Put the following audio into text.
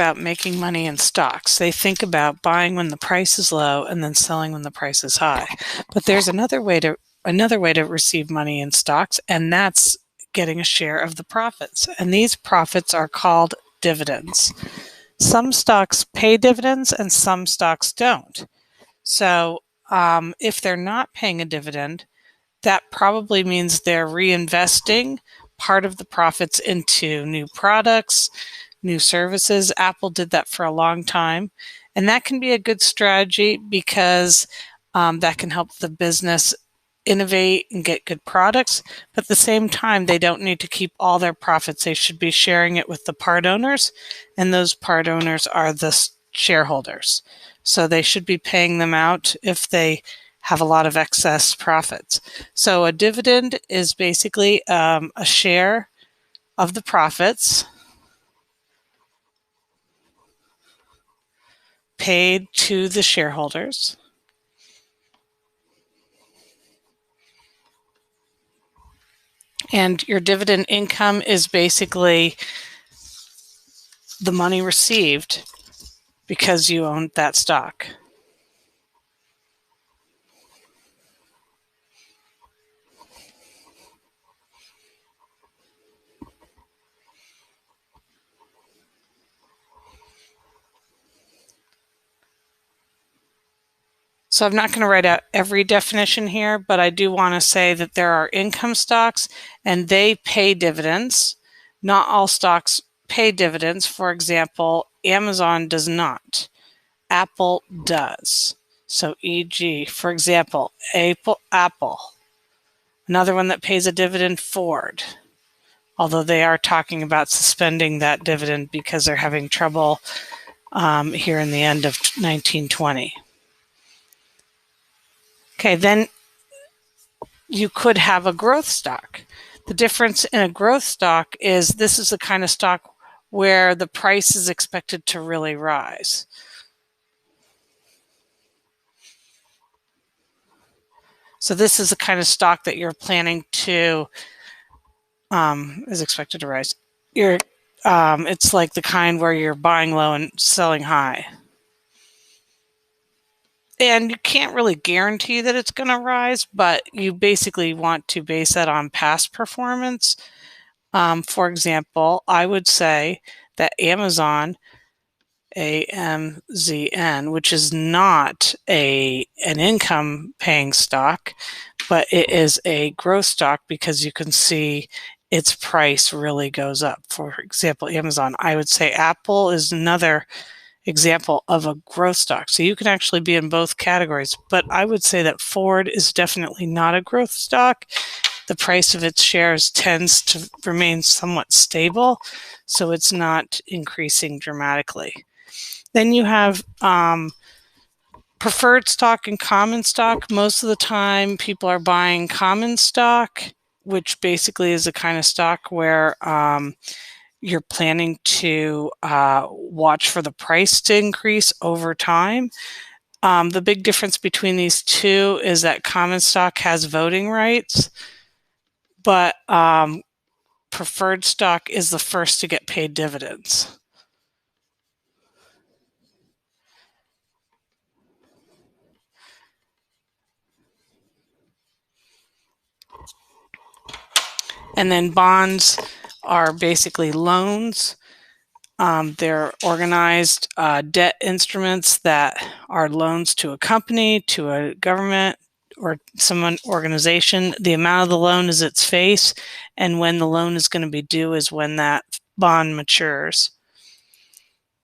about making money in stocks. They think about buying when the price is low and then selling when the price is high. But there's another way to receive money in stocks, and that's getting a share of the profits. And these profits are called dividends. Some stocks pay dividends and some stocks don't. So if they're not paying a dividend, that probably means they're reinvesting part of the profits into new products, new services. Apple did that for a long time. And that can be a good strategy because that can help the business innovate and get good products. But at the same time, they don't need to keep all their profits. They should be sharing it with the part owners. And those part owners are the shareholders. So they should be paying them out if they have a lot of excess profits. So a dividend is basically a share of the profits paid to the shareholders. And your dividend income is basically the money received because you owned that stock. So I'm not going to write out every definition here, but I do want to say that there are income stocks and they pay dividends. Not all stocks pay dividends. For example, Amazon does not. Apple does. So e.g., for example, Apple. Another one that pays a dividend, Ford. Although they are talking about suspending that dividend because they're having trouble here in the end of 1920. Okay, then you could have a growth stock. The difference in a growth stock is this is the kind of stock where the price is expected to really rise. So this is the kind of stock that you're planning to is expected to rise. It's like the kind where you're buying low and selling high. And you can't really guarantee that it's going to rise, but you basically want to base that on past performance. For example, I would say that Amazon, AMZN, which is not an income paying stock, but it is a growth stock because you can see its price really goes up. For example, Amazon. I would say Apple is another example of a growth stock. So you can actually be in both categories, but I would say that Ford is definitely not a growth stock. The price of its shares tends to remain somewhat stable, so it's not increasing dramatically. Then you have preferred stock and common stock. Most of the time people are buying common stock, which basically is a kind of stock where you're planning to watch for the price to increase over time. The big difference between these two is that common stock has voting rights, but preferred stock is the first to get paid dividends. And then bonds are basically loans. They're organized debt instruments that are loans to a company, to a government, or some organization. The amount of the loan is its face, and when the loan is going to be due is when that bond matures.